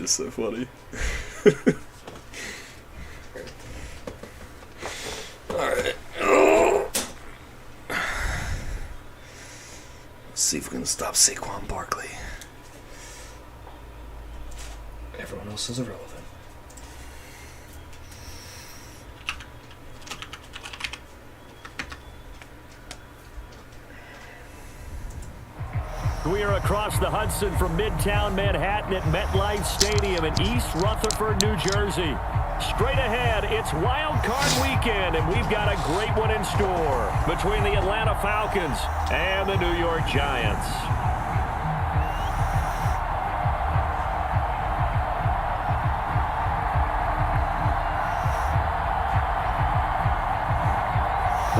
is so funny. Alright. Let's see if we can stop Saquon Barkley. Everyone else is irrelevant. We are across the Hudson from Midtown Manhattan at MetLife Stadium in East Rutherford, New Jersey. Straight ahead, it's Wild Card Weekend, and we've got a great one in store between the Atlanta Falcons and the New York Giants.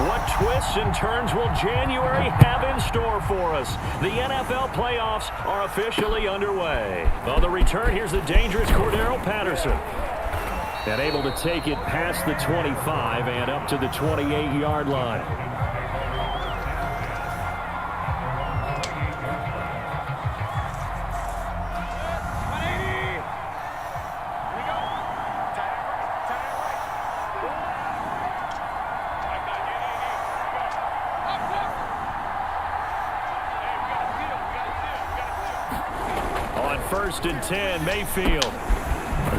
What twists and turns will January have in store for us? The NFL playoffs are officially underway. On the return, here's the dangerous Cordero Patterson. And able to take it past the 25 and up to the 28-yard line. On 1st and 10, Mayfield.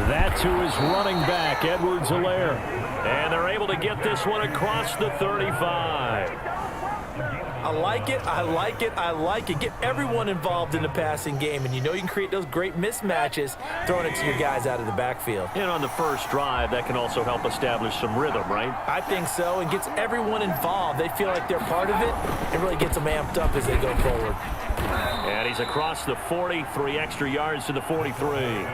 That's to his running back, Edwards-Helaire. And they're able to get this one across the 35. I like it, I like it, I like it. Get everyone involved in the passing game, and you know you can create those great mismatches throwing it to your guys out of the backfield. And on the first drive, that can also help establish some rhythm, right? I think so, and gets everyone involved. They feel like they're part of it. It really gets them amped up as they go forward. And he's across the 40, 3 extra yards to the 43.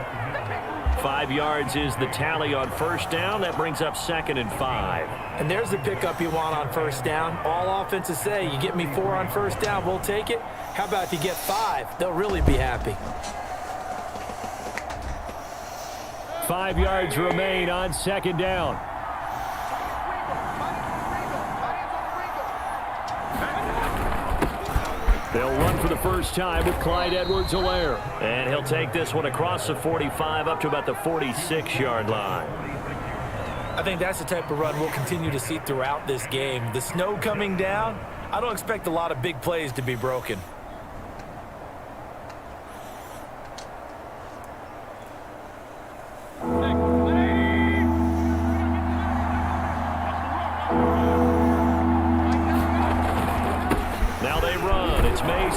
5 yards is the tally on first down. That brings up 2nd and 5. And there's the pickup you want on first down. All offenses say, you get me 4 on first down, we'll take it. How about if you get 5? They'll really be happy. 5 yards remain on 2nd down. They'll run for the first time with Clyde Edwards-Helaire. And he'll take this one across the 45 up to about the 46-yard line. I think that's the type of run we'll continue to see throughout this game. The snow coming down, I don't expect a lot of big plays to be broken.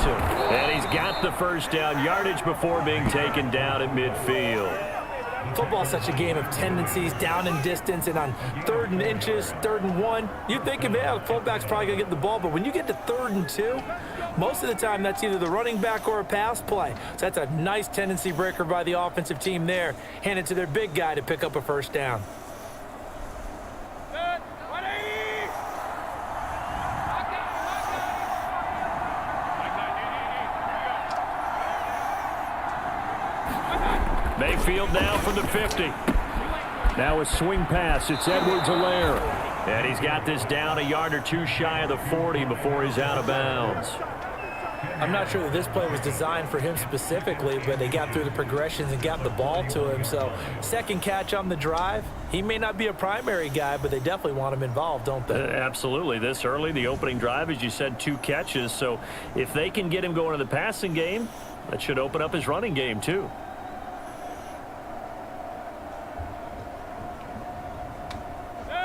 And he's got the first down yardage before being taken down at midfield. Football's such a game of tendencies, down and distance, and on 3rd and inches, 3rd and 1, you're thinking, man, the fullback's probably going to get the ball. But when you get to 3rd and 2, most of the time that's either the running back or a pass play. So that's a nice tendency breaker by the offensive team there. Hand it to their big guy to pick up a first down. Mayfield now from the 50. Now a swing pass. It's Edwards-Helaire. And he's got this down a yard or 2 shy of the 40 before he's out of bounds. I'm not sure that this play was designed for him specifically, but they got through the progressions and got the ball to him. So, second catch on the drive. He may not be a primary guy, but they definitely want him involved, don't they? Absolutely. This early, the opening drive, as you said, 2 catches. So, if they can get him going in the passing game, that should open up his running game, too.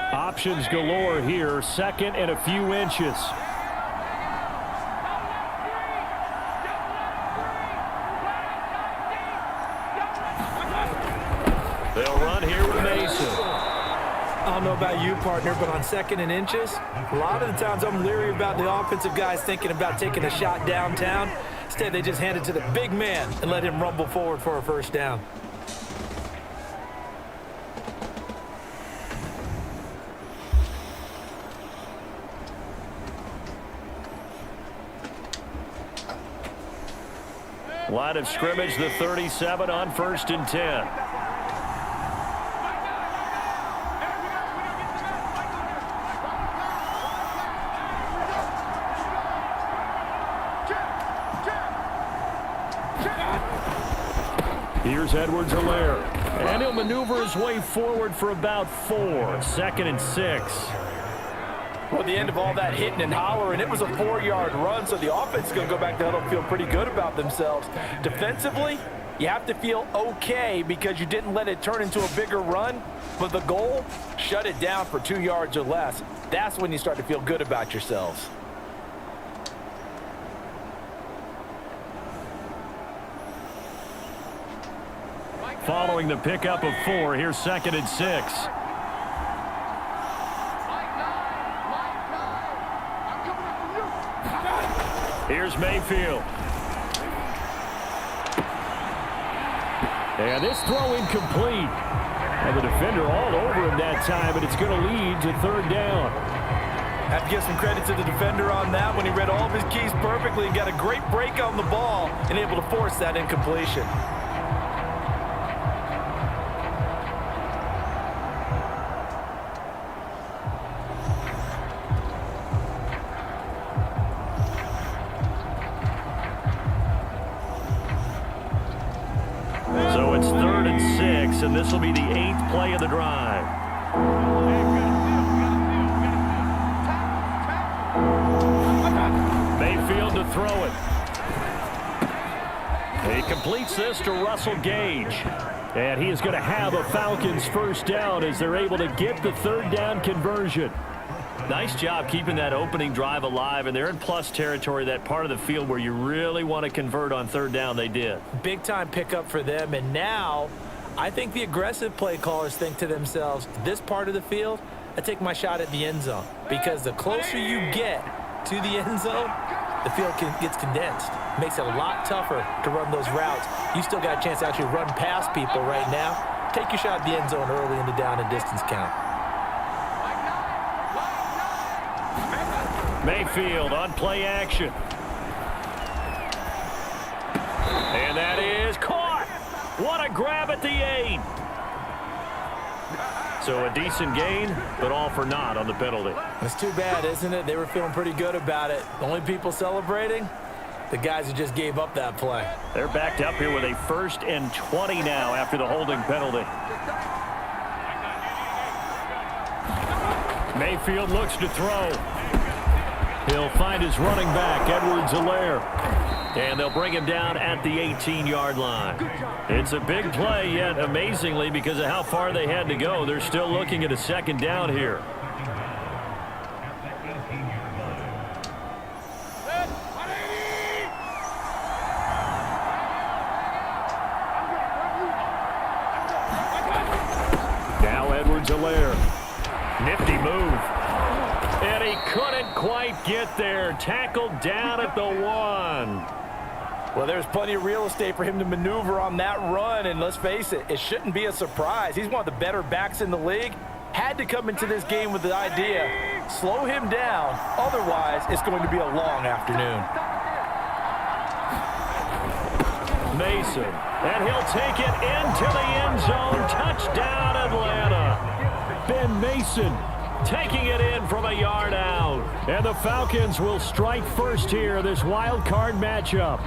Options galore here. 2nd and a few inches. They'll run here with Mason. I don't know about you, partner, but on 2nd and inches, a lot of the times I'm leery about the offensive guys thinking about taking a shot downtown. Instead, they just hand it to the big man and let him rumble forward for a first down. Line of scrimmage, the 37 on 1st and 10. Here's Edwards-Helaire. And he'll maneuver his way forward for about 4. 2nd and 6. Well, the end of all that hitting and hollering, it was a 4-yard run, so the offense is going to go back to huddle, feel pretty good about themselves. Defensively, you have to feel okay because you didn't let it turn into a bigger run, but the goal, shut it down for 2 yards or less. That's when you start to feel good about yourselves. Following the pickup of 4, here's 2nd and 6. Here's Mayfield. And this throw incomplete. And the defender all over him that time, but it's going to lead to 3rd down. Have to give some credit to the defender on that when he read all of his keys perfectly and got a great break on the ball and able to force that incompletion. So it's 3rd and 6, and this will be the 8th play of the drive. Mayfield to throw it. He completes this to Russell Gage. And he is going to have a Falcons 1st down as they're able to get the 3rd down conversion. Nice job keeping that opening drive alive, and they're in plus territory, that part of the field where you really want to convert on 3rd down. They did. Big time pickup for them, and now I think the aggressive play callers think to themselves, this part of the field, I take my shot at the end zone, because the closer you get to the end zone, the field gets condensed. Makes it a lot tougher to run those routes. You still got a chance to actually run past people right now. Take your shot at the end zone early in the down and distance count. Mayfield on play action. And that is caught. What a grab at the 8. So a decent gain, but all for naught on the penalty. It's too bad, isn't it? They were feeling pretty good about it. The only people celebrating, the guys who just gave up that play. They're backed up here with a 1st and 20 now after the holding penalty. Mayfield looks to throw. He'll find his running back, Edwards-Helaire. And they'll bring him down at the 18-yard line. It's a big play, yet amazingly, because of how far they had to go, they're still looking at a 2nd down here. Now Edwards-Helaire. Nifty move. And he couldn't quite get there. Tackled down at the 1. Well, there's plenty of real estate for him to maneuver on that run, and let's face it, it shouldn't be a surprise. He's one of the better backs in the league. Had to come into this game with the idea, slow him down, otherwise it's going to be a long afternoon. Mason, and he'll take it into the end zone. Touchdown, Atlanta. Ben Mason taking it in from a yard out. And the Falcons will strike first here, this wild card matchup.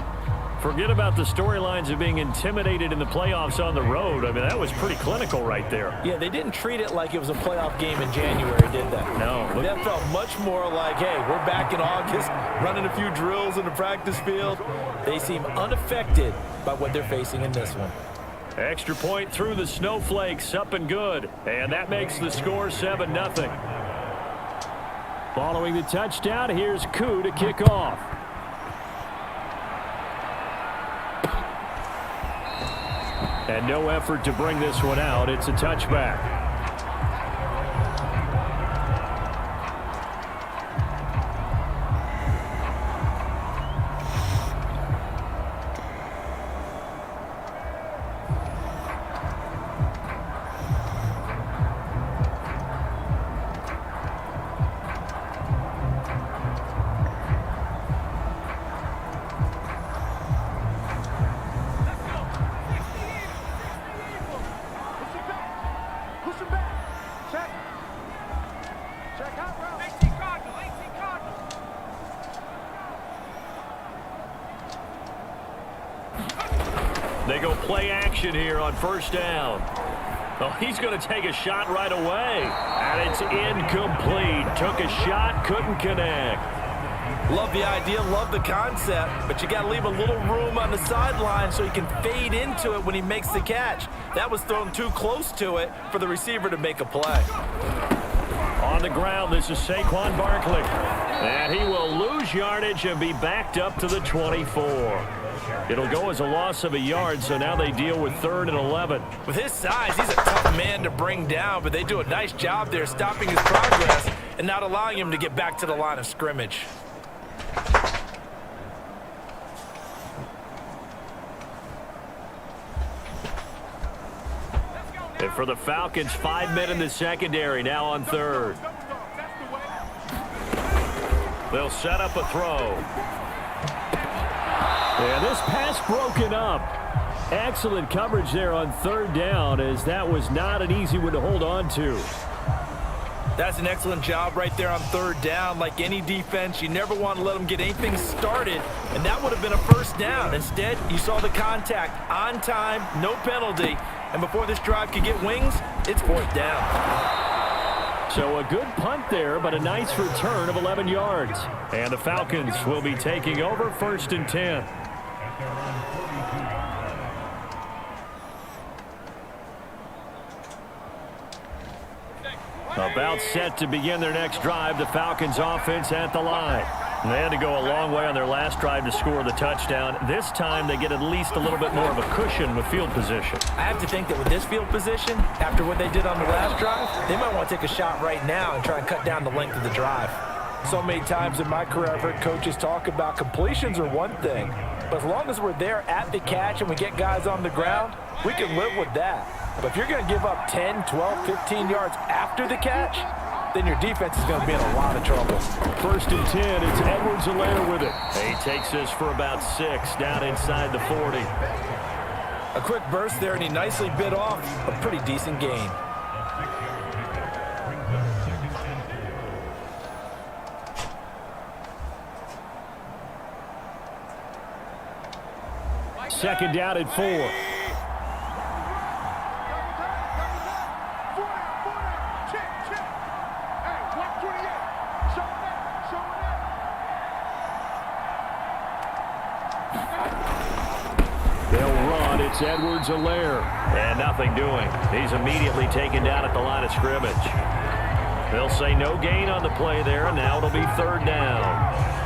Forget about the storylines of being intimidated in the playoffs on the road. I mean, that was pretty clinical right there. Yeah, they didn't treat it like it was a playoff game in January, did they? No. That felt much more like, hey, we're back in August, running a few drills in the practice field. They seem unaffected by what they're facing in this one. Extra point through the snowflakes, up and good. And that makes the score 7-0. Following the touchdown, here's Koo to kick off. And no effort to bring this one out. It's a touchback. play action here on first down. Oh, he's going to take a shot right away. And it's incomplete. Took a shot, couldn't connect. Love the idea, love the concept, but you got to leave a little room on the sideline so he can fade into it when he makes the catch. That was thrown too close to it for the receiver to make a play. On the ground, this is Saquon Barkley. And he will lose yardage and be backed up to the 24. It'll go as a loss of a yard, so now they deal with 3rd and 11. With his size, he's a tough man to bring down, but they do a nice job there stopping his progress and not allowing him to get back to the line of scrimmage. And for the Falcons, 5 men in the secondary, now on 3rd. They'll set up a throw. Yeah, this pass broken up. Excellent coverage there on 3rd down, as that was not an easy one to hold on to. That's an excellent job right there on 3rd down. Like any defense, you never want to let them get anything started, and that would have been a first down. Instead, you saw the contact on time, no penalty, and before this drive could get wings, it's 4th down. So a good punt there, but a nice return of 11 yards. And the Falcons will be taking over 1st and 10. About set to begin their next drive, the Falcons offense at the line. They had to go a long way on their last drive to score the touchdown. This time they get at least a little bit more of a cushion with field position. I have to think that with this field position, after what they did on the last drive, they might want to take a shot right now and try and cut down the length of the drive. So many times in my career, I've heard coaches talk about completions are one thing, but as long as we're there at the catch and we get guys on the ground, we can live with that. But if you're going to give up 10, 12, 15 yards after the catch, then your defense is going to be in a lot of trouble. 1st and 10, it's Edwards-Helaire with it. He takes this for about 6 down inside the 40. A quick burst there, and he nicely bit off a pretty decent gain. Second down at 4. It's Edwards-Helaire, and nothing doing. He's immediately taken down at the line of scrimmage. They'll say no gain on the play there, and now it'll be 3rd down.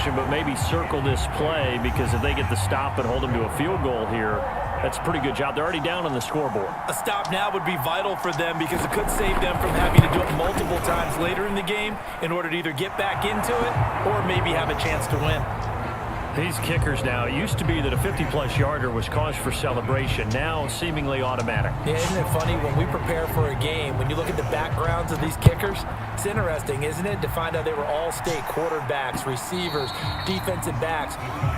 But maybe circle this play, because if they get the stop and hold them to a field goal here, that's a pretty good job. They're already down on the scoreboard. A stop now would be vital for them, because it could save them from having to do it multiple times later in the game in order to either get back into it or maybe have a chance to win. These kickers now, it used to be that a 50-plus yarder was cause for celebration. Now, seemingly automatic. Yeah, isn't it funny? When we prepare for a game, when you look at the backgrounds of these kickers, it's interesting, isn't it, to find out they were all-state quarterbacks, receivers, defensive backs,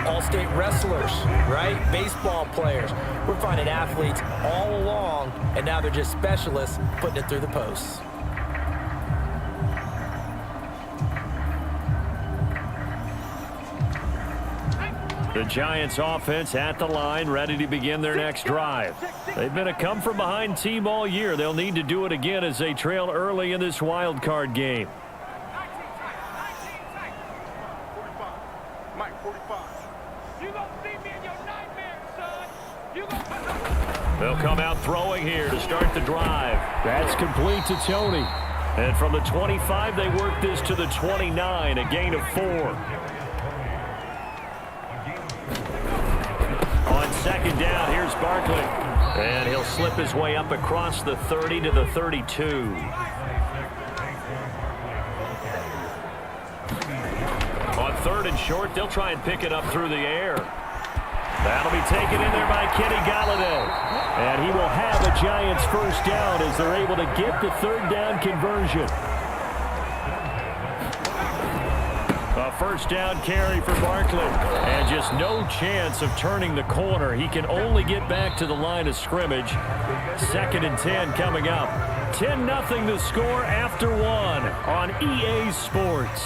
all-state wrestlers, right? Baseball players. We're finding athletes all along, and now they're just specialists putting it through the posts. The Giants offense at the line, ready to begin their next drive. They've been a come-from-behind team all year. They'll need to do it again as they trail early in this wild card game. They'll come out throwing here to start the drive. That's complete to Tony. And from the 25, they work this to the 29, a gain of 4. On second down, here's Barkley. And he'll slip his way up across the 30 to the 32. On 3rd and short. They'll try and pick it up through the air. That'll be taken in there by Kenny Galladay. And he will have a Giants first down as they're able to get the 3rd down conversion. A first down carry for Barkley. And just no chance of turning the corner. He can only get back to the line of scrimmage. 2nd and 10 coming up. 10-0 the score after 1 on EA Sports.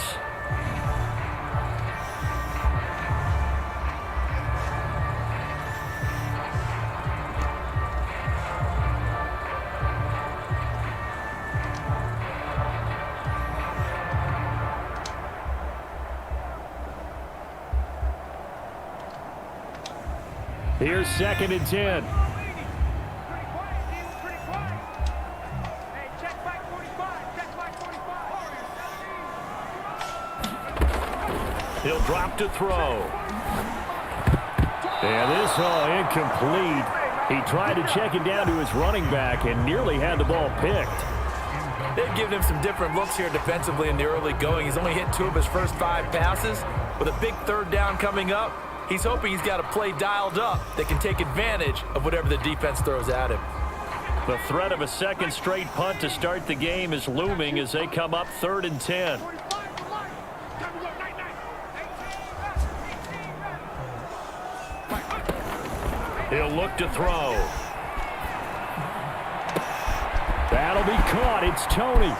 Here's 2nd and 10. He'll drop to throw. And this incomplete. He tried to check it down to his running back and nearly had the ball picked. They've given him some different looks here defensively in the early going. He's only hit 2 of his first 5 passes. With a big 3rd down coming up, he's hoping he's got a play dialed up that can take advantage of whatever the defense throws at him. The threat of a 2nd straight punt to start the game is looming as they come up 3rd and 10. He'll look to throw. That'll be caught. It's Tony.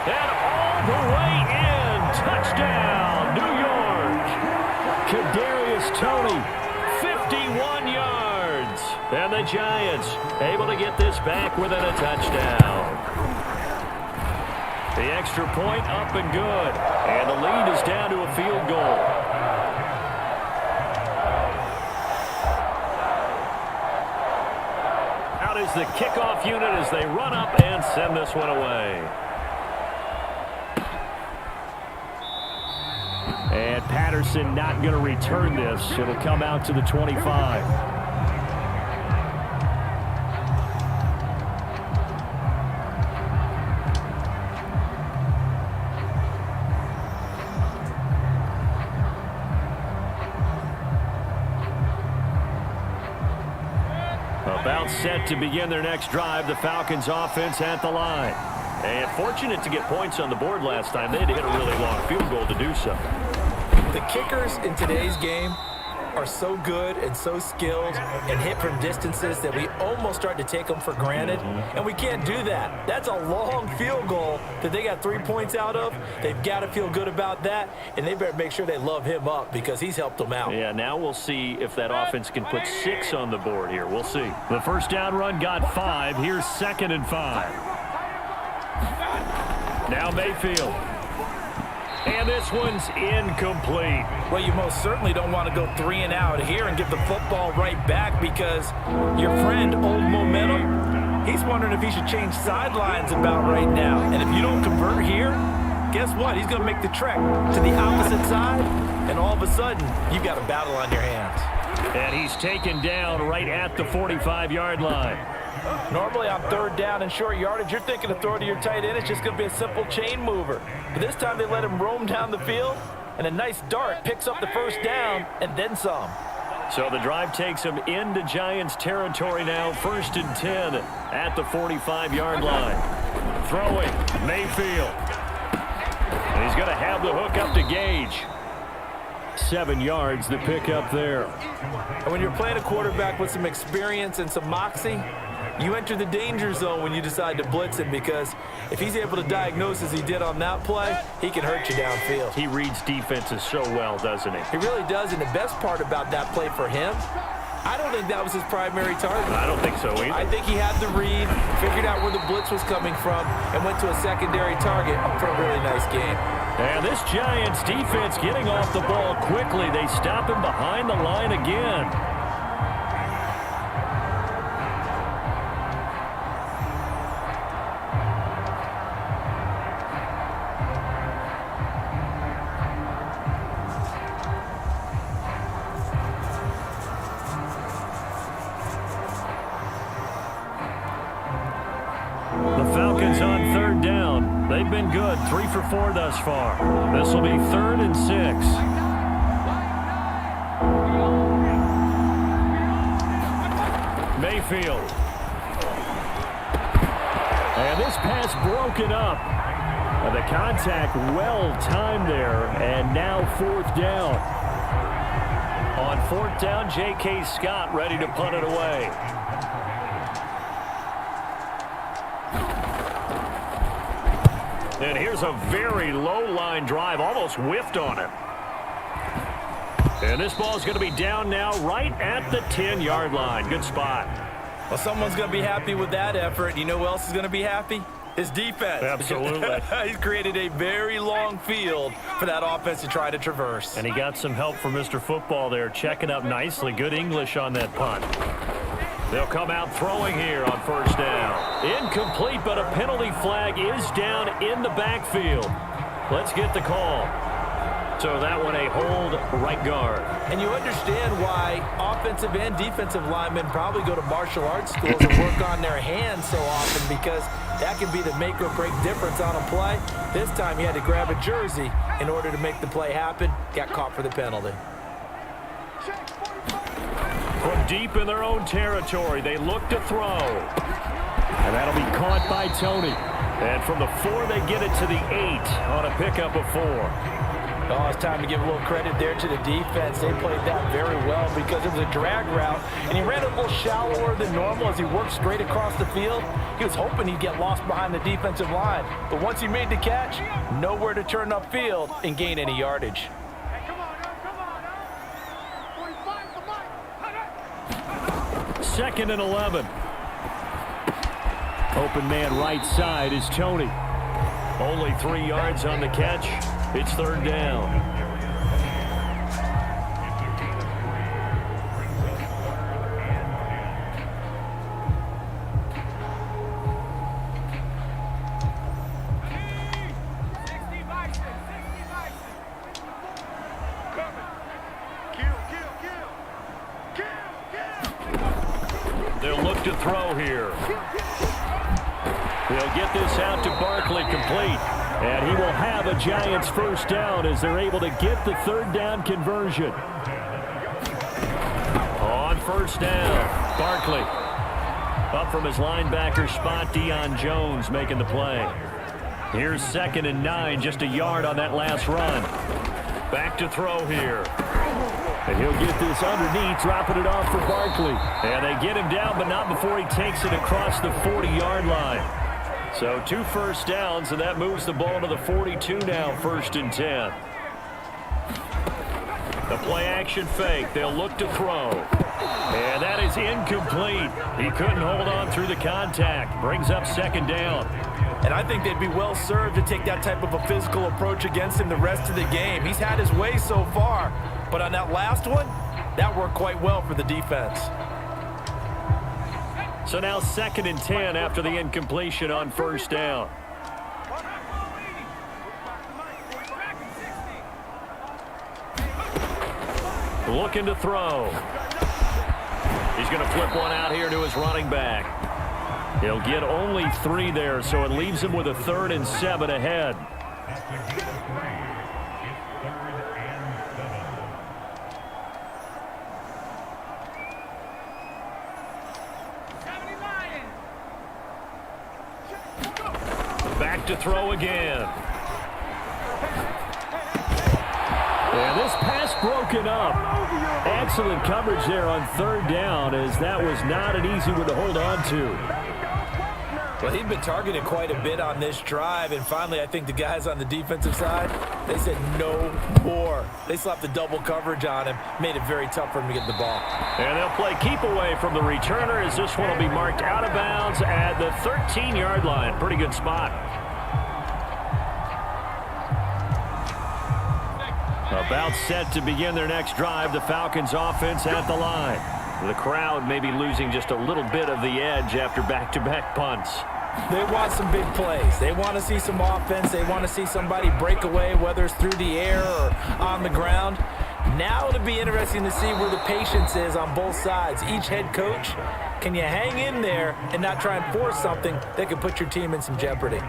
And all the way in. Touchdown, New York. Kadarius Toney, 51 yards. And the Giants able to get this back within a touchdown. The extra point up and good. And the lead is down to a field goal. Out is the kickoff unit as they run up and send this one away. And Patterson not going to return this. It'll come out to the 25. About set to begin their next drive. The Falcons offense at the line. And fortunate to get points on the board last time. They had to hit a really long field goal to do so. The kickers in today's game are so good and so skilled and hit from distances that we almost start to take them for granted. And we can't do that. That's a long field goal that they got 3 points out of. They've got to feel good about that, and they better make sure they love him up because he's helped them out. Yeah, now we'll see if that offense can put 6 on the board here. We'll see. The first down run got 5. Here's 2nd and 5. Now Mayfield. And this one's incomplete. Well, you most certainly don't want to go 3 and out here and give the football right back because your friend, Old Momentum, he's wondering if he should change sidelines about right now. And if you don't convert here, guess what? He's going to make the trek to the opposite side, and all of a sudden, you've got a battle on your hands. And he's taken down right at the 45-yard line. Normally on 3rd down and short yardage, you're thinking of throw to your tight end. It's just going to be a simple chain mover. But this time they let him roam down the field, and a nice dart picks up the first down and then some. So the drive takes him into Giants territory now. 1st and 10 at the 45-yard line. Throwing, Mayfield. And he's going to have the hook up to Gage. 7 yards the pick up there. And when you're playing a quarterback with some experience and some moxie, you enter the danger zone when you decide to blitz him because if he's able to diagnose as he did on that play, he can hurt you downfield. He reads defenses so well, doesn't he? He really does, and the best part about that play for him, I don't think that was his primary target. I don't think so either. I think he had the read, figured out where the blitz was coming from, and went to a secondary target for a really nice game. And this Giants defense getting off the ball quickly. They stop him behind the line again. The Falcons on 3rd down. They've been good, 3 for 4 thus far. This will be 3rd and 6. Mayfield. And this pass broken up. The contact well timed there, and now 4th down. On 4th down, J.K. Scott ready to punt it away. And here's a very low line drive, almost whiffed on it. And this ball is going to be down now right at the 10-yard line. Good spot. Well, someone's going to be happy with that effort. You know who else is going to be happy? His defense. Absolutely. He's created a very long field for that offense to try to traverse. And he got some help from Mr. Football there, checking up nicely. Good English on that punt. They'll come out throwing here on 1st down. Incomplete, but a penalty flag is down in the backfield. Let's get the call. So that one a hold right guard. And you understand why offensive and defensive linemen probably go to martial arts schools and work on their hands so often, because that can be the make or break difference on a play. This time he had to grab a jersey in order to make the play happen. Got caught for the penalty. From deep in their own territory, they look to throw. And that'll be caught by Tony. And from the 4, they get it to the 8 on a pickup of 4. Oh, it's time to give a little credit there to the defense. They played that very well because it was a drag route, and he ran a little shallower than normal as he worked straight across the field. He was hoping he'd get lost behind the defensive line, but once he made the catch, nowhere to turn upfield and gain any yardage. Second and 11. Open man right side is Tony. Only 3 yards on the catch. It's 3rd down. They'll look to throw here. They'll get this out to Barkley, complete. And he will have a Giants 1st down as they're able to get the 3rd down conversion. On 1st down, Barkley. Up from his linebacker spot, Deion Jones making the play. Here's 2nd and 9, just a yard on that last run. Back to throw here. And he'll get this underneath, dropping it off for Barkley. And they get him down, but not before he takes it across the 40-yard line. So 2 first downs, and that moves the ball to the 42 now, 1st and 10. The play-action fake. They'll look to throw. And that is incomplete. He couldn't hold on through the contact. Brings up 2nd down. And I think they'd be well served to take that type of a physical approach against him the rest of the game. He's had his way so far. But on that last one, that worked quite well for the defense. So now 2nd and 10 after the incompletion on 1st down. Looking to throw. He's going to flip one out here to his running back. He'll get only 3 there, so it leaves him with a 3rd and 7 ahead. Back to throw again. And this pass broken up. Excellent coverage there on 3rd down, as that was not an easy one to hold on to. Well, he'd been targeted quite a bit on this drive, and finally I think the guys on the defensive side, they said no more. They slapped the double coverage on him, made it very tough for him to get the ball. And they'll play keep away from the returner, as this one will be marked out of bounds at the 13-yard line. Pretty good spot. About set to begin their next drive, the Falcons offense at the line. The crowd may be losing just a little bit of the edge after back-to-back punts. They want some big plays. They want to see some offense. They want to see somebody break away, whether it's through the air or on the ground. Now it'll be interesting to see where the patience is on both sides. Each head coach, can you hang in there and not try and force something that could put your team in some jeopardy?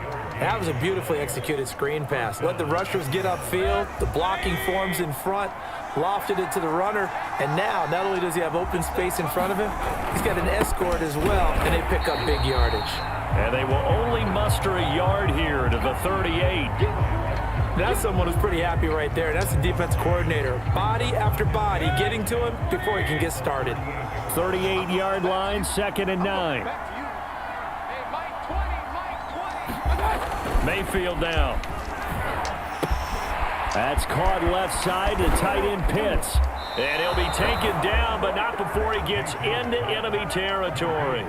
That was a beautifully executed screen pass. Let the rushers get upfield, the blocking forms in front, lofted it to the runner, and now not only does he have open space in front of him, he's got an escort as well, and they pick up big yardage. And they will only muster a yard here to the 38. That's someone who's pretty happy right there. That's the defense coordinator. Body after body getting to him before he can get started. 38-yard line, 2nd and 9. Mayfield down. That's caught left side to tight end Pitts. And he'll be taken down, but not before he gets into enemy territory.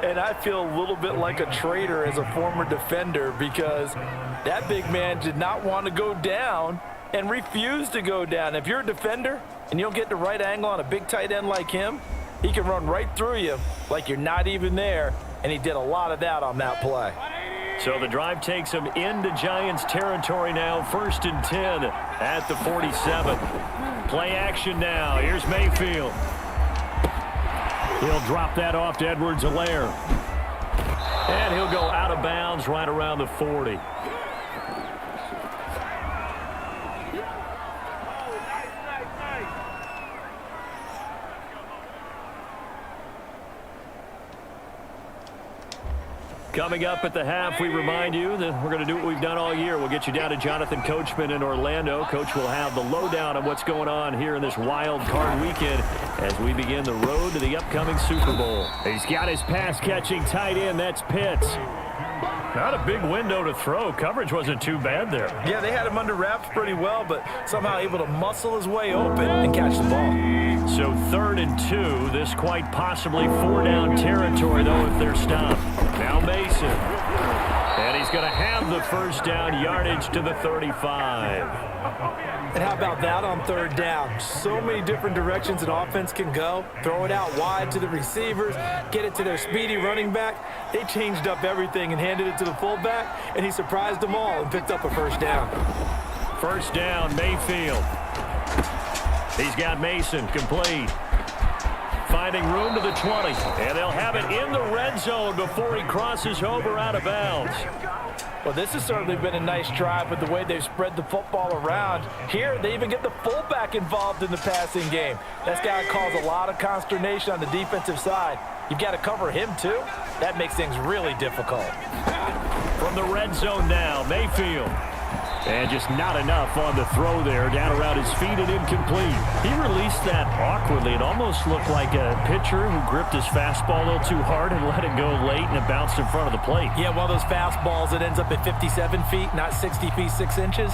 And I feel a little bit like a traitor as a former defender because that big man did not want to go down and refused to go down. If you're a defender and you don't get the right angle on a big tight end like him, he can run right through you like you're not even there, and he did a lot of that on that play. So the drive takes him into Giants territory now, 1st and 10 at the 47. Play action now. Here's Mayfield. He'll drop that off to Edwards-Helaire. And he'll go out of bounds right around the 40. Coming up at the half, we remind you that we're going to do what we've done all year. We'll get you down to Jonathan Coachman in Orlando. Coach will have the lowdown on what's going on here in this wild card weekend as we begin the road to the upcoming Super Bowl. He's got his pass-catching tight end. That's Pitts. Not a big window to throw. Coverage wasn't too bad there. Yeah, they had him under wraps pretty well, but somehow able to muscle his way open and catch the ball. So 3rd and 2. This quite possibly 4-down territory, though, if they're stopped. Now Mason. And he's going to have the 1st down, yardage to the 35. And how about that on 3rd down? So many different directions an offense can go. Throw it out wide to the receivers, get it to their speedy running back. They changed up everything and handed it to the fullback, and he surprised them all and picked up a 1st down. 1st down, Mayfield. He's got Mason complete. Finding room to the 20. And they'll have it in the red zone before he crosses over out of bounds. Well, this has certainly been a nice drive with the way they've spread the football around. Here, they even get the fullback involved in the passing game. That's got to cause a lot of consternation on the defensive side. You've got to cover him, too. That makes things really difficult. From the red zone now, Mayfield. And just not enough on the throw there, down around his feet and incomplete. He released that awkwardly. It almost looked like a pitcher who gripped his fastball a little too hard and let it go late, and it bounced in front of the plate. Yeah, one of those fastballs that ends up at 57 feet, not 60 feet, 6 inches.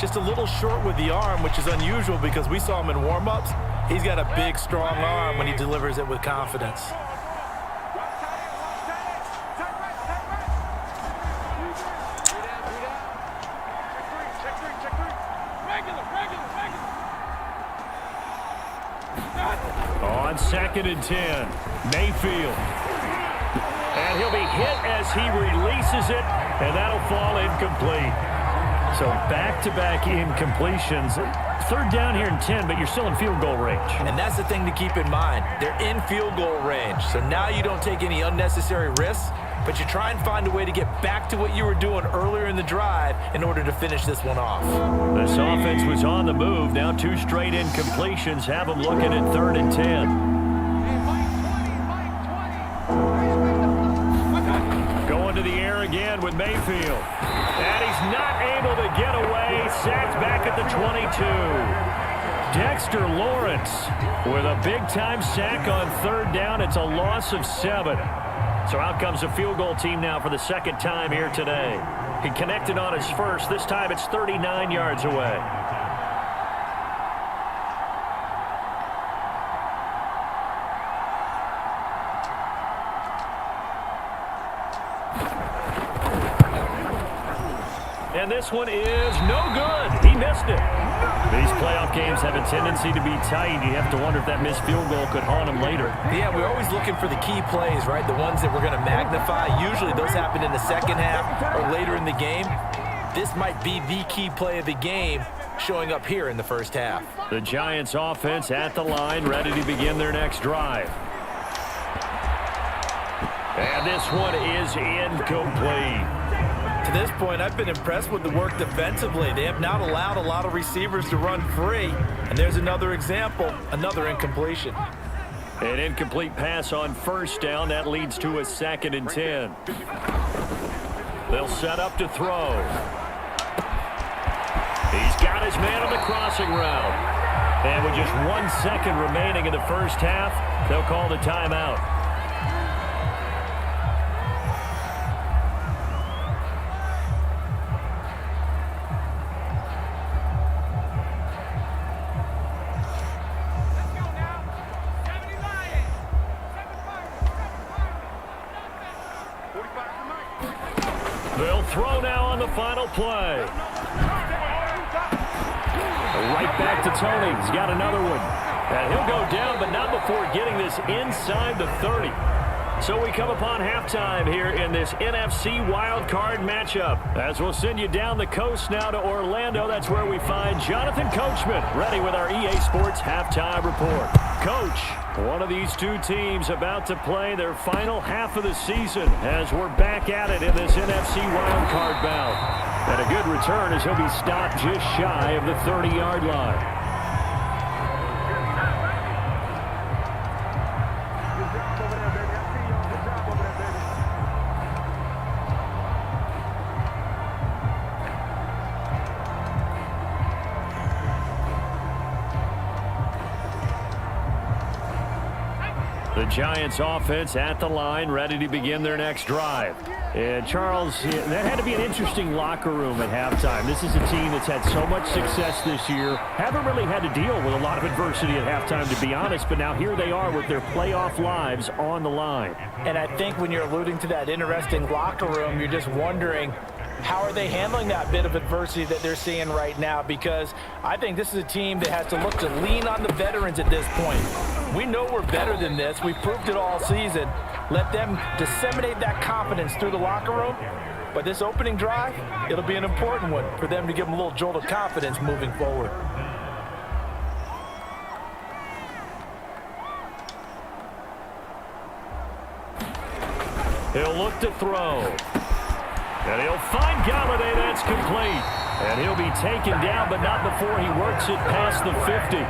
Just a little short with the arm, which is unusual because we saw him in warm-ups. He's got a big, strong arm when he delivers it with confidence. On 2nd and 10, Mayfield. And he'll be hit as he releases it, and that'll fall incomplete. So back-to-back incompletions. 3rd down here and 10, but you're still in field goal range. And that's the thing to keep in mind. They're in field goal range, so now you don't take any unnecessary risks, but you try and find a way to get back to what you were doing earlier in the drive in order to finish this one off. This offense was on the move. Now 2 straight incompletions have them looking at 3rd and 10. Going to the air again with Mayfield. And he's not able to get away. Sacked back at the 22. Dexter Lawrence with a big-time sack on 3rd down. It's a loss of 7. So out comes the field goal team now for the 2nd time here today. He connected on his first. This time it's 39 yards away. And this one is no good. He missed it. These playoff games have a tendency to be tight. You have to wonder if that missed field goal could haunt him later. Yeah, we're always looking for the key plays, right? The ones that we're going to magnify. Usually those happen in the second half or later in the game. This might be the key play of the game showing up here in the first half. The Giants offense at the line, ready to begin their next drive. And this one is incomplete. To this point, I've been impressed with the work defensively. They have not allowed a lot of receivers to run free. And there's another example, another incompletion. An incomplete pass on first down. That leads to a 2nd and 10. They'll set up to throw. He's got his man on the crossing route. And with just 1 second remaining in the first half, they'll call the timeout. They'll throw now on the final play. Right back to Tony. He's got another one. And he'll go down, but not before getting this inside the 30. So we come upon halftime here in this NFC wildcard matchup. As we'll send you down the coast now to Orlando. That's where we find Jonathan Coachman ready with our EA Sports halftime report. Coach, one of these two teams about to play their final half of the season as we're back at it in this NFC wildcard bout. And a good return as he'll be stopped just shy of the 30-yard line. The Giants offense at the line, ready to begin their next drive. And Charles, that had to be an interesting locker room at halftime. This is a team that's had so much success this year. Haven't really had to deal with a lot of adversity at halftime, to be honest. But now here they are with their playoff lives on the line. And I think when you're alluding to that interesting locker room, you're just wondering, how are they handling that bit of adversity that they're seeing right now? Because I think this is a team that has to look to lean on the veterans at this point. We know we're better than this. We've proved it all season. Let them disseminate that confidence through the locker room. But this opening drive, it'll be an important one for them to give them a little jolt of confidence moving forward. He'll look to throw. And he'll find Galladay. That's complete. And he'll be taken down, but not before he works it past the 50.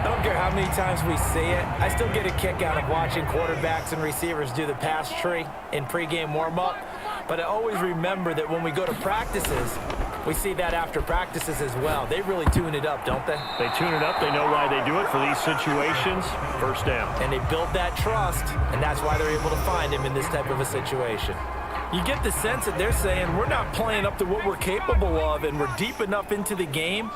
I don't care how many times we see it. I still get a kick out of watching quarterbacks and receivers do the pass tree in pregame warm-up. But I always remember that when we go to practices, we see that after practices as well. They really tune it up, don't they? They tune it up. They know why they do it for these situations. First down. And they build that trust, and that's why they're able to find him in this type of a situation. You get the sense that they're saying we're not playing up to what we're capable of, and we're deep enough into the game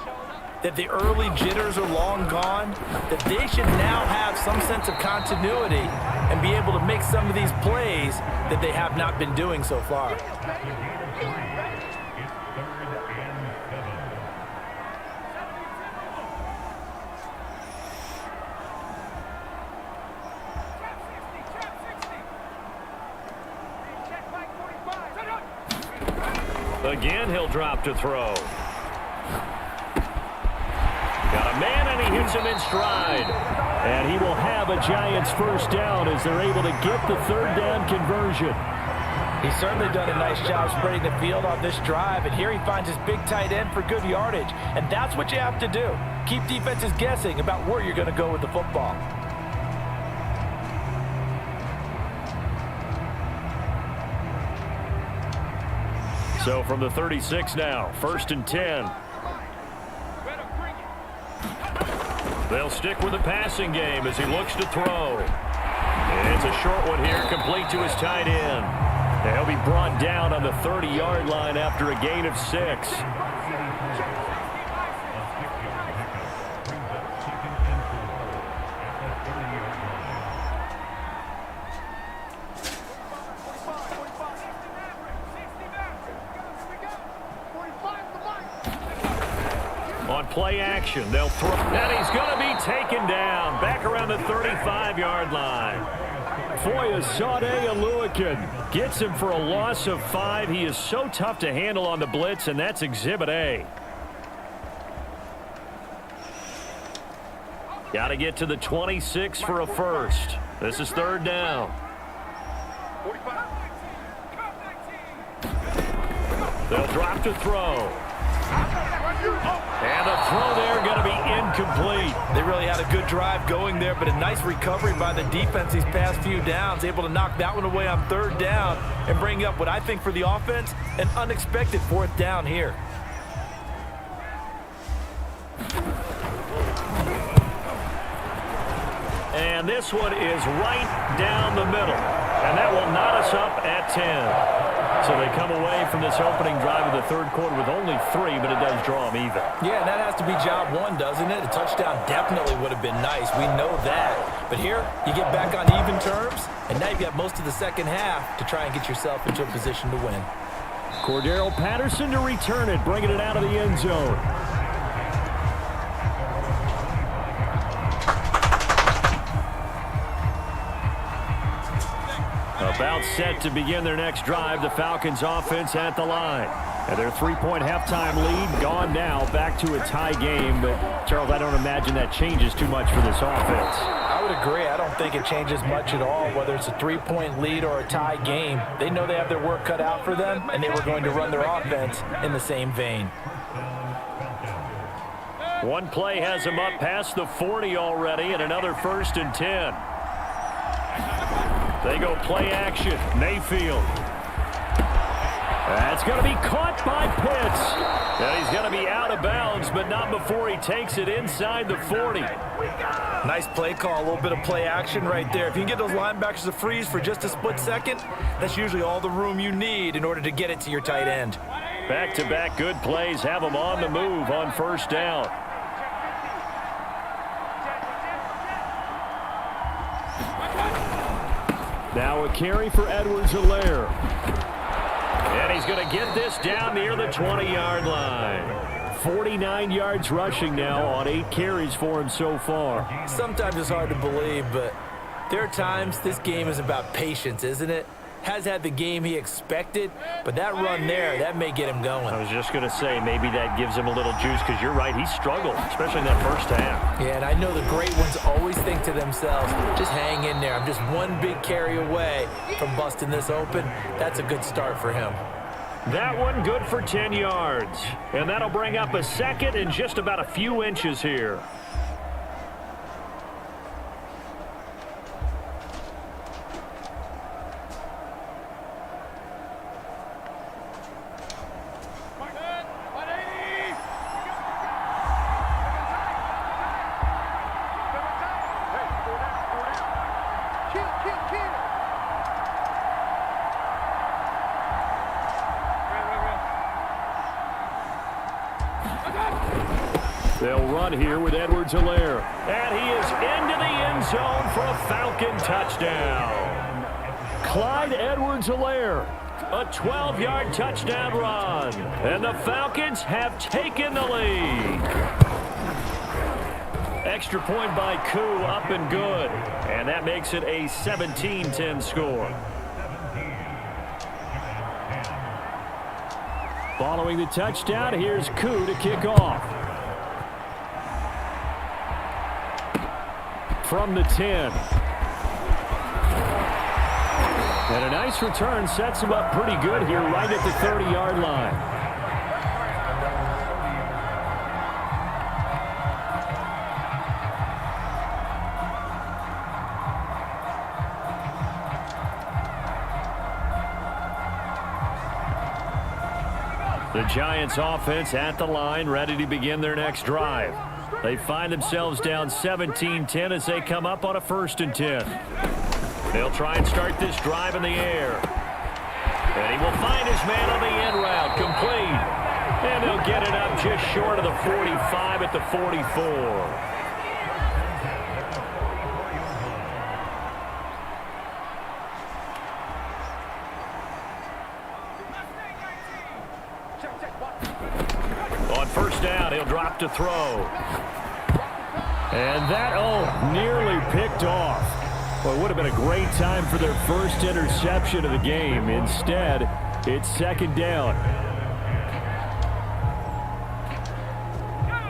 that the early jitters are long gone, that they should now have some sense of continuity and be able to make some of these plays that they have not been doing so far. Again, he'll drop to throw. Got a man, and he hits him in stride. And he will have a Giants first down as they're able to get the third down conversion. He's certainly done a nice job spreading the field on this drive, and here he finds his big tight end for good yardage. And that's what you have to do. Keep defenses guessing about where you're going to go with the football. So from the 36 now, 1st and 10. They'll stick with the passing game as he looks to throw. And it's a short one here, complete to his tight end. And he'll be brought down on the 30-yard line after a gain of 6. On play action, they'll throw. And he's going to be taken down back around the 35-yard line. Foya Sade Aluakin gets him for a loss of 5. He is so tough to handle on the blitz, and that's Exhibit A. Got to get to the 26 for a first. This is third down. They'll drop to throw. And the throw there going to be incomplete. They really had a good drive going there, but a nice recovery by the defense these past few downs, able to knock that one away on third down and bring up what I think for the offense, an unexpected fourth down here. And this one is right down the middle. And that will knot us up at 10. So they come away from this opening drive of the third quarter with only 3, but it does draw them even. Yeah, and that has to be job one, doesn't it? A touchdown definitely would have been nice. We know that. But here, you get back on even terms, and now you've got most of the second half to try and get yourself into a position to win. Cordero Patterson to return it, bringing it out of the end zone. About set to begin their next drive, the Falcons offense at the line. And their 3-point halftime lead gone now, back to a tie game. But, Charles, I don't imagine that changes too much for this offense. I would agree. I don't think it changes much at all, whether it's a 3-point lead or a tie game. They know they have their work cut out for them, and they were going to run their offense in the same vein. One play has them up past the 40 already, and another 1st and 10. They go play action. Mayfield. That's going to be caught by Pitts. And he's going to be out of bounds, but not before he takes it inside the 40. Nice play call, a little bit of play action right there. If you can get those linebackers to freeze for just a split second, that's usually all the room you need in order to get it to your tight end. Back-to-back good plays have them on the move on first down. Now a carry for Edwards-Helaire. And he's going to get this down near the 20-yard line. 49 yards rushing now on 8 carries for him so far. Sometimes it's hard to believe, but there are times this game is about patience, isn't it? Has had the game he expected, but that run there, that may get him going. I was just going to say, maybe that gives him a little juice, because you're right, he struggled, especially in that first half. Yeah, and I know the great ones always think to themselves, just hang in there. I'm just one big carry away from busting this open. That's a good start for him. That one good for 10 yards. And that'll bring up a second and just about a few inches here. They'll run here with Edwards-Helaire. And he is into the end zone for a Falcon touchdown. Clyde Edwards-Helaire, a 12-yard touchdown run. And the Falcons have taken the lead. Extra point by Koo, up and good. And that makes it a 17-10 score. Following the touchdown, here's Koo to kick off. From the 10. And a nice return sets him up pretty good here right at the 30-yard line. The Giants offense at the line, ready to begin their next drive. They find themselves down 17-10 as they come up on a 1st and 10. They'll try and start this drive in the air. And he will find his man on the end route, complete. And they'll get it up just short of the 45 at the 44. On first down, he'll drop to throw. And that, nearly picked off. Well, it would have been a great time for their first interception of the game. Instead, it's second down.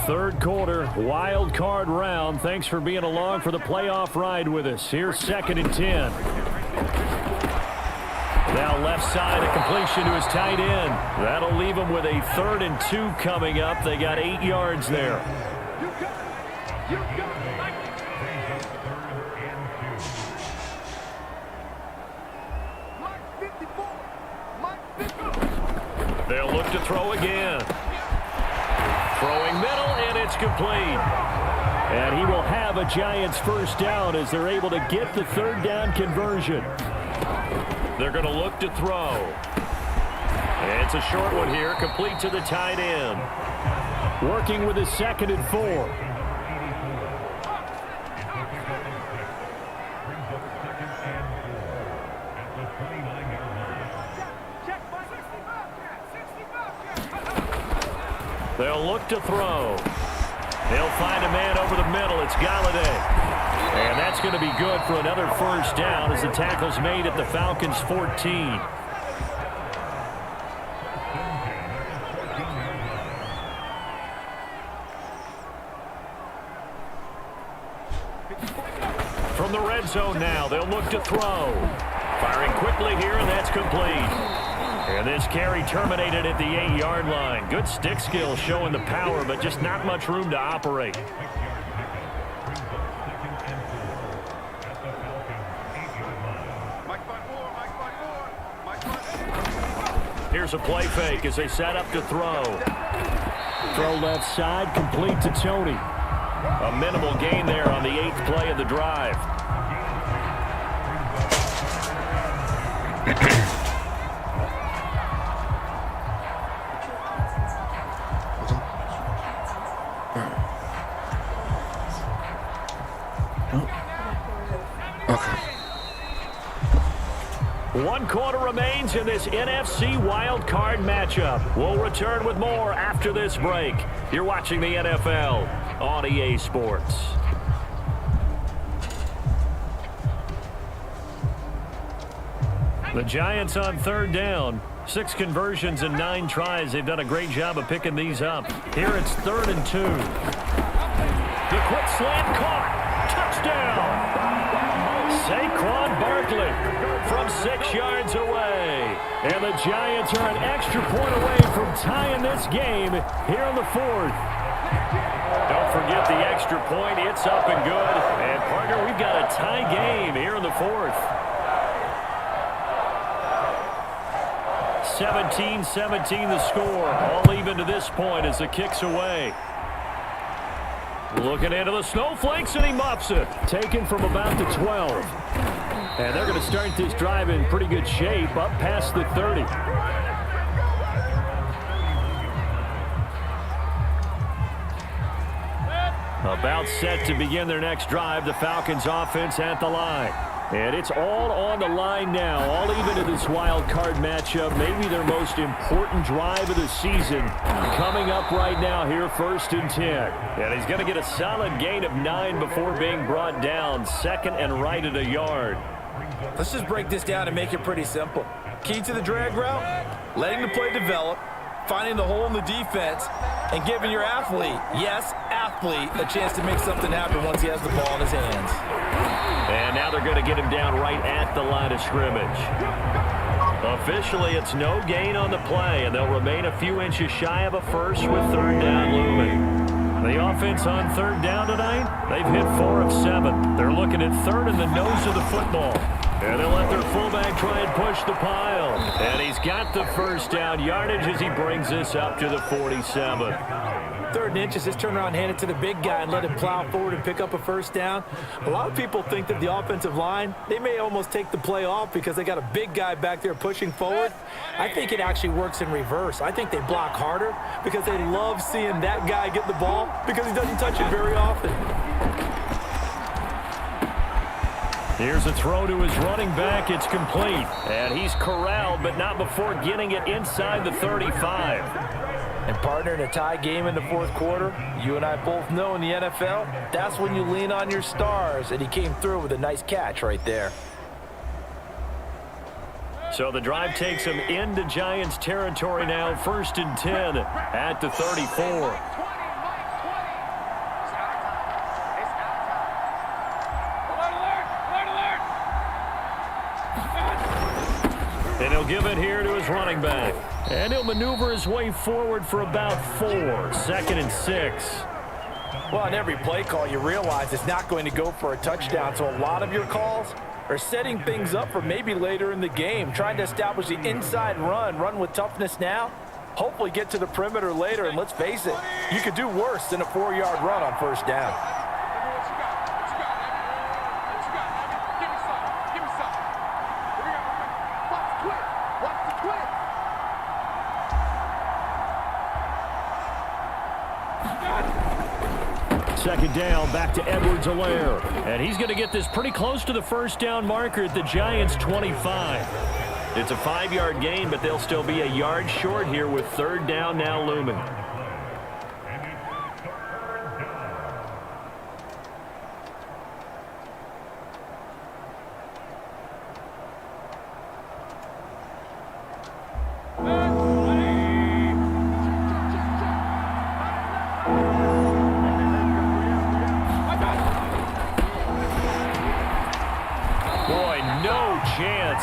Third quarter, wild card round. Thanks for being along for the playoff ride with us. Here's 2nd and 10. Now left side, a completion to his tight end. That'll leave him with a 3rd and 2 coming up. They got 8 yards there. They'll look to throw again. Throwing middle, and it's complete. And he will have a Giants first down as they're able to get the 3rd down conversion. They're going to look to throw. It's a short one here, complete to the tight end. Working with his 2nd and 4. They'll look to throw. They'll find a man over the middle. It's Galladay. And that's going to be good for another first down as the tackle's made at the Falcons' 14. From the red zone now, they'll look to throw. Firing quickly here, and that's complete. And this carry terminated at the 8-yard line. Good stick skill showing the power, but just not much room to operate. Here's a play fake as they set up to throw. Throw left side, complete to Tony. A minimal gain there on the 8th play of the drive. One quarter remains in this NFC wild card matchup. We'll return with more after this break. You're watching the NFL on EA Sports. The Giants on 3rd down. 6 conversions and 9 tries. They've done a great job of picking these up. Here it's 3rd and 2. The quick slant caught. Touchdown. Saquon Barkley from 6 yards away. And the Giants are an extra point away from tying this game here in the 4th. Don't forget the extra point. It's up and good. And, partner, we've got a tie game here in the 4th. 17-17 the score. All even to this point as the kick's away. Looking into the snowflakes, and he muffs it. Taken from about the 12. And they're going to start this drive in pretty good shape, up past the 30. About set to begin their next drive, the Falcons offense at the line. And it's all on the line now, all even to this wild card matchup. Maybe their most important drive of the season coming up right now here, 1st and 10. And he's going to get a solid gain of 9 before being brought down, 2nd and right at a yard. Let's just break this down and make it pretty simple. Key to the drag route, letting the play develop, finding the hole in the defense, and giving your athlete, yes, athlete, a chance to make something happen once he has the ball in his hands. And now they're going to get him down right at the line of scrimmage. Officially, it's no gain on the play, and they'll remain a few inches shy of a first with 3rd down looming. The offense on 3rd down tonight, they've hit 4 of 7. They're looking at 3rd in the nose of the football. And they'll let their fullback try and push the pile. And he's got the first down yardage as he brings this up to the 47. 3rd and inches, just turn around and hand it to the big guy and let him plow forward and pick up a first down. A lot of people think that the offensive line, they may almost take the play off because they got a big guy back there pushing forward. I think it actually works in reverse. I think they block harder because they love seeing that guy get the ball because he doesn't touch it very often. Here's a throw to his running back. It's complete. And he's corralled, but not before getting it inside the 35. And, partner, in a tie game in the 4th quarter, you and I both know in the NFL, that's when you lean on your stars, and he came through with a nice catch right there. So the drive takes him into Giants territory now, 1st and 10 at the 34. And he'll give it here to his running back. And he'll maneuver his way forward for about 4. 2nd and 6. Well, on every play call, you realize it's not going to go for a touchdown. So a lot of your calls are setting things up for maybe later in the game, trying to establish the inside run with toughness now, hopefully get to the perimeter later. And let's face it, you could do worse than a 4-yard run on first down. Second down, back to Edwards-Helaire. And he's going to get this pretty close to the first down marker at the Giants' 25. It's a 5-yard gain, but they'll still be a yard short here with 3rd down now looming.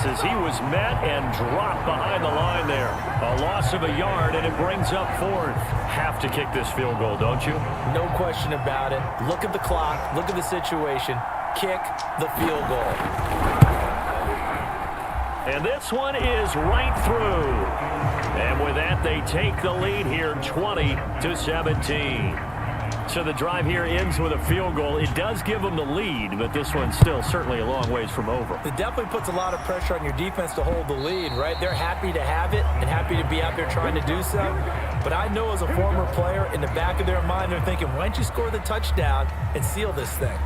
As he was met and dropped behind the line there. A loss of a yard, and it brings up 4th. Have to kick this field goal, don't you? No question about it. Look at the clock. Look at the situation. Kick the field goal. And this one is right through. And with that, they take the lead here 20-17. So the drive here ends with a field goal. It does give them the lead, but this one's still certainly a long ways from over. It definitely puts a lot of pressure on your defense to hold the lead, right? They're happy to have it and happy to be out there trying to do so. But I know as a former player, in the back of their mind, they're thinking, why don't you score the touchdown and seal this thing?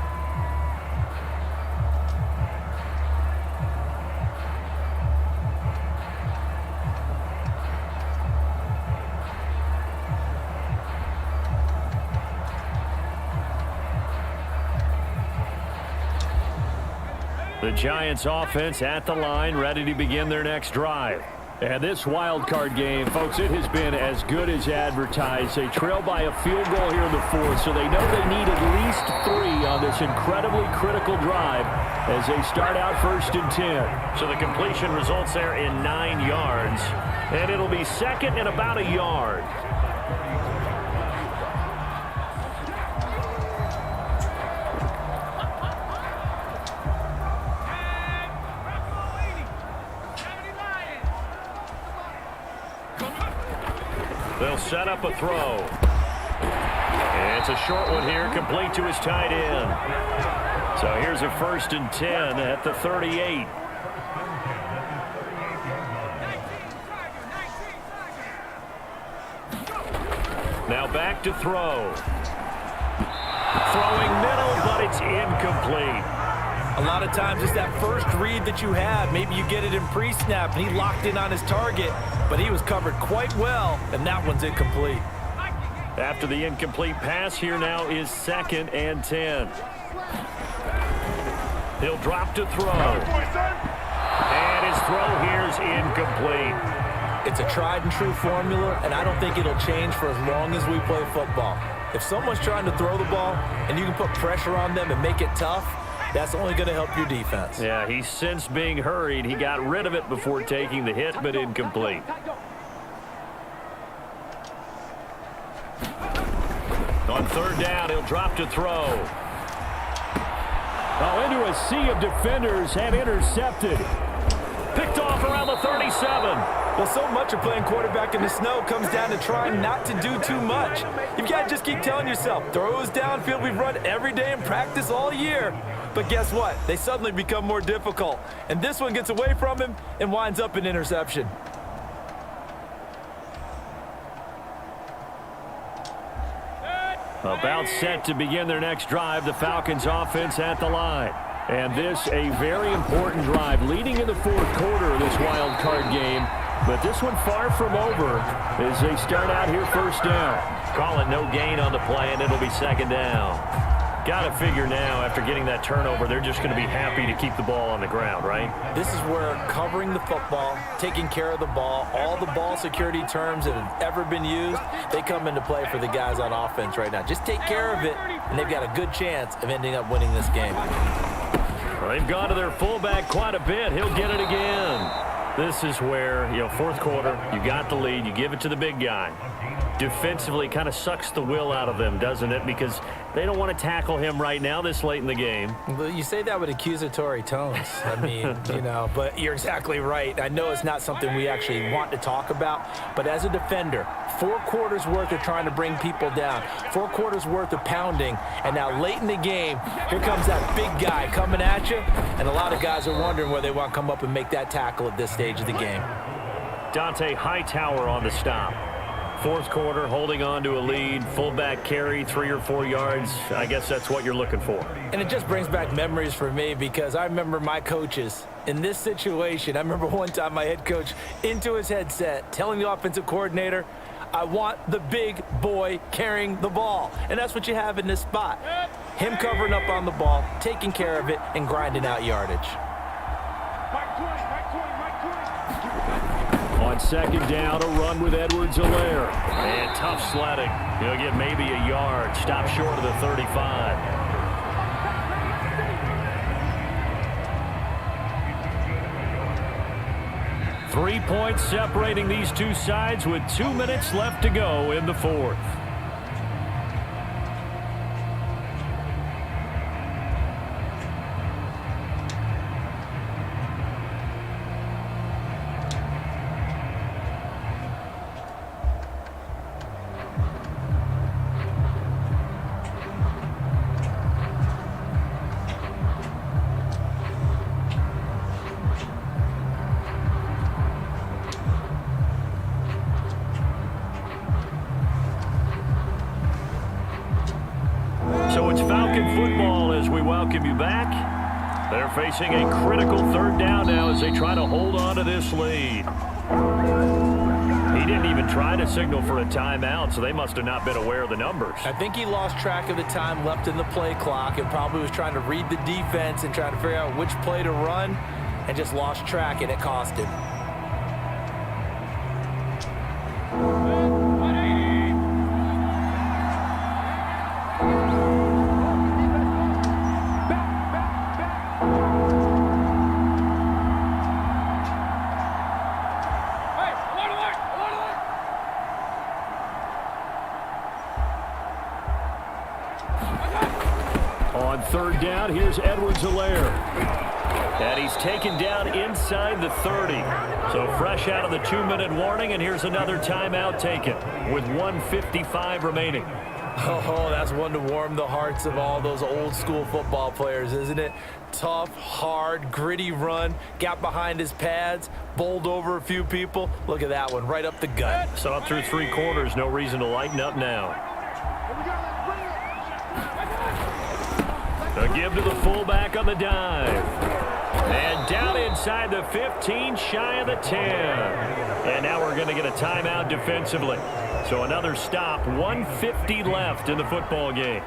The Giants offense at the line, ready to begin their next drive. And this wild card game, folks, it has been as good as advertised. They trail by a field goal here in the 4th, so they know they need at least 3 on this incredibly critical drive as they start out 1st and 10. So the completion results there in 9 yards, and it'll be 2nd and about a yard. They'll set up a throw. And it's a short one here, complete to his tight end. So here's a 1st and 10 at the 38. Now back to throw. Throwing middle, but it's incomplete. A lot of times it's that first read that you have. Maybe you get it in pre-snap, and he locked in on his target, but he was covered quite well, and that one's incomplete. After the incomplete pass, here now is 2nd and 10. He'll drop to throw. And his throw here is incomplete. It's a tried-and-true formula, and I don't think it'll change for as long as we play football. If someone's trying to throw the ball, and you can put pressure on them and make it tough, that's only going to help your defense. Yeah, he's since being hurried. He got rid of it before taking the hit, but incomplete. On 3rd down, he'll drop to throw. Oh, into a sea of defenders and intercepted. Picked off around the 37. Well, so much of playing quarterback in the snow comes down to trying not to do too much. You've got to just keep telling yourself, throws downfield we've run every day in practice all year. But guess what? They suddenly become more difficult. And this one gets away from him and winds up an interception. About set to begin their next drive, the Falcons offense at the line. And this a very important drive leading in the 4th quarter of this wild card game. But this one far from over as they start out here 1st down. Call it no gain on the play, and it'll be 2nd down. Got to figure now, after getting that turnover, they're just going to be happy to keep the ball on the ground, right? This is where covering the football, taking care of the ball, all the ball security terms that have ever been used, they come into play for the guys on offense right now. Just take care of it, and they've got a good chance of ending up winning this game. Well, they've gone to their fullback quite a bit. He'll get it again. This is where, fourth quarter, you got the lead. You give it to the big guy. Defensively, kind of sucks the will out of them, doesn't it? Because they don't want to tackle him right now this late in the game. Well, you say that with accusatory tones. I mean, but you're exactly right. I know it's not something we actually want to talk about, but as a defender, 4 quarters worth of trying to bring people down, 4 quarters worth of pounding, and now late in the game, here comes that big guy coming at you, and a lot of guys are wondering whether they want to come up and make that tackle at this stage of the game. Dante Hightower on the stop. Fourth quarter, holding on to a lead, fullback carry, 3 or 4 yards. I guess that's what you're looking for. And it just brings back memories for me because I remember my coaches in this situation. I remember one time my head coach into his headset telling the offensive coordinator, I want the big boy carrying the ball. And that's what you have in this spot. Him covering up on the ball, taking care of it, and grinding out yardage. On second down, a run with Edwards-Helaire. And tough sledding. He'll get maybe a yard. Stop short of the 35. Three points separating these two sides with 2 minutes left to go in the fourth. So it's Falcon football as we welcome you back. They're facing a critical third down now as they try to hold on to this lead. He didn't even try to signal for a timeout, so they must have not been aware of the numbers. I think he lost track of the time left in the play clock and probably was trying to read the defense and trying to figure out which play to run and just lost track, and it cost him. On third down, here's Edwards-Helaire. And he's taken down inside the 30. So fresh out of the 2-minute warning, and here's another timeout taken with 1:55 remaining. Oh, that's one to warm the hearts of all those old school football players, isn't it? Tough, hard, gritty run, got behind his pads, bowled over a few people. Look at that one, right up the gut. So up through 3 quarters, no reason to lighten up now. A give to the fullback on the dive. And down inside the 15, shy of the 10. And now we're going to get a timeout defensively. So another stop, 1:50 left in the football game.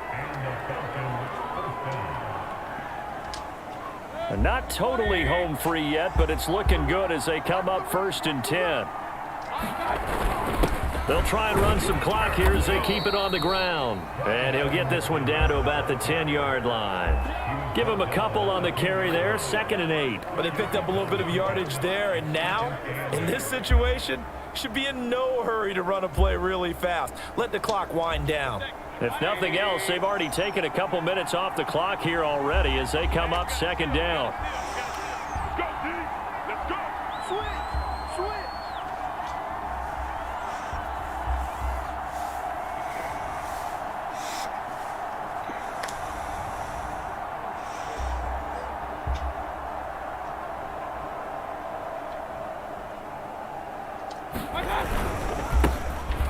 Not totally home free yet, but it's looking good as they come up 1st and 10. They'll try and run some clock here as they keep it on the ground. And he'll get this one down to about the 10-yard line. Give him a couple on the carry there, 2nd and 8. But they picked up a little bit of yardage there, and now, in this situation, should be in no hurry to run a play really fast. Let the clock wind down. If nothing else, they've already taken a couple minutes off the clock here already as they come up 2nd down.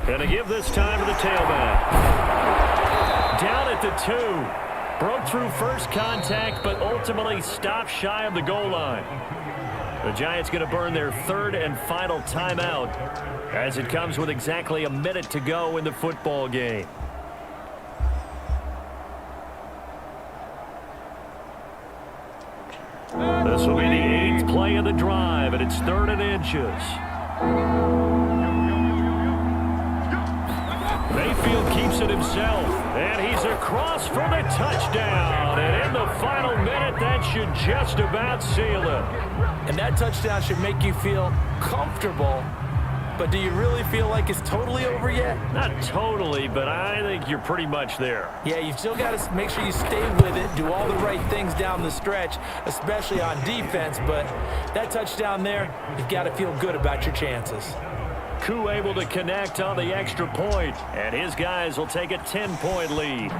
Going to give this time to the tailback. Down at the 2. Broke through first contact, but ultimately stopped shy of the goal line. The Giants going to burn their 3rd and final timeout as it comes with exactly a minute to go in the football game. This will be the 8th play of the drive, and it's 3rd and inches. They Mayfield keeps it himself, and he's across for the touchdown. And in the final minute, that should just about seal it. And that touchdown should make you feel comfortable. But do you really feel like it's totally over yet? Not totally, but I think you're pretty much there. Yeah, you've still got to make sure you stay with it, do all the right things down the stretch, especially on defense. But that touchdown there, you've got to feel good about your chances. Koo able to connect on the extra point, and his guys will take a 10-point lead.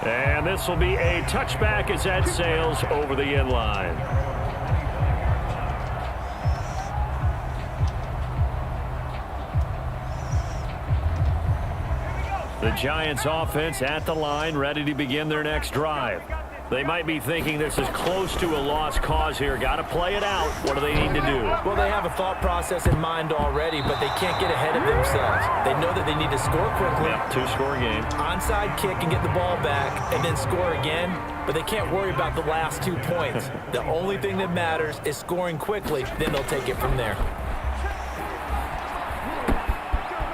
And this will be a touchback as that sails over the end line. The Giants offense at the line, ready to begin their next drive. They might be thinking this is close to a lost cause here. Got to play it out. What do they need to do? Well, they have a thought process in mind already, but they can't get ahead of themselves. They know that they need to score quickly. Yep, two-score game. Onside kick and get the ball back and then score again, but they can't worry about the last 2 points. The only thing that matters is scoring quickly, then they'll take it from there.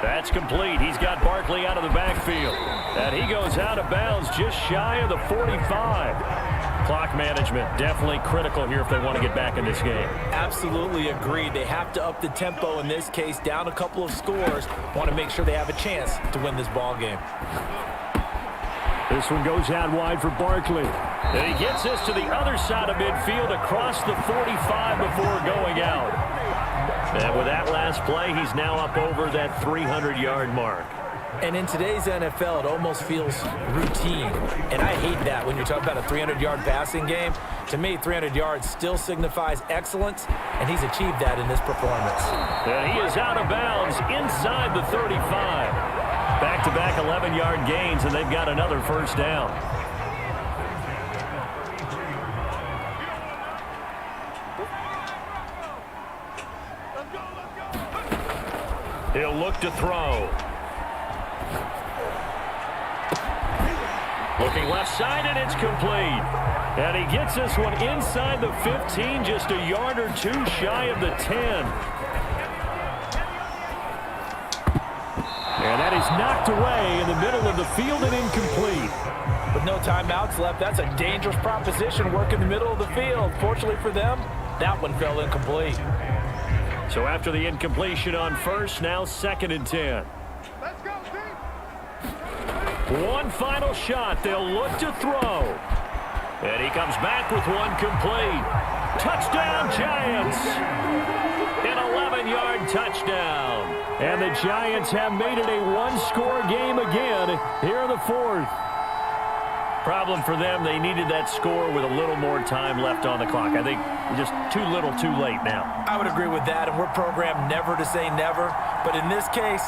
That's complete. He's got Barkley out of the backfield. And he goes out of bounds just shy of the 45. Clock management definitely critical here if they want to get back in this game. Absolutely agreed. They have to up the tempo in this case, down a couple of scores. Want to make sure they have a chance to win this ball game. This one goes out wide for Barkley. And he gets this to the other side of midfield across the 45 before going out. And with that last play, he's now up over that 300-yard mark. And in today's NFL, it almost feels routine. And I hate that when you're talking about a 300-yard passing game. To me, 300 yards still signifies excellence, and he's achieved that in this performance. And he is out of bounds inside the 35. Back-to-back 11-yard gains, and they've got another first down. He'll look to throw. Looking left side, and it's complete. And he gets this one inside the 15, just a yard or two shy of the 10. And that is knocked away in the middle of the field and incomplete. With no timeouts left, that's a dangerous proposition, work in the middle of the field. Fortunately for them, that one fell incomplete. So after the incompletion on first, now 2nd and 10. Let's go, One final shot. They'll look to throw. And he comes back with one complete. Touchdown, Giants. An 11-yard touchdown. And the Giants have made it a one-score game again here in the 4th. Problem for them, they needed that score with a little more time left on the clock. I think just too little too late now. I would agree with that, and we're programmed never to say never. But in this case,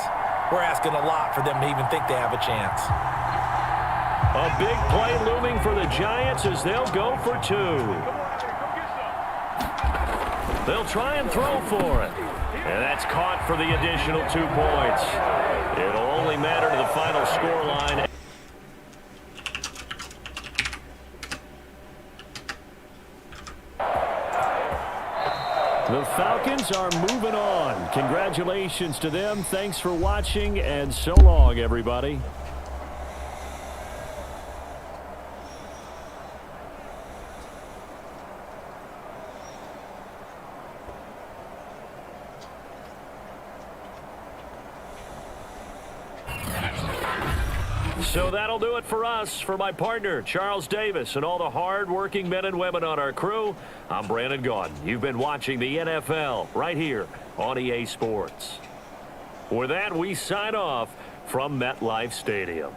we're asking a lot for them to even think they have a chance. A big play looming for the Giants as they'll go for 2. They'll try and throw for it. And that's caught for the additional 2 points. It'll only matter to the final scoreline. The Falcons are moving on. Congratulations to them. Thanks for watching, and so long, everybody. So that'll do it for us. For my partner, Charles Davis, and all the hard-working men and women on our crew, I'm Brandon Gaudin. You've been watching the NFL right here on EA Sports. With that, we sign off from MetLife Stadium.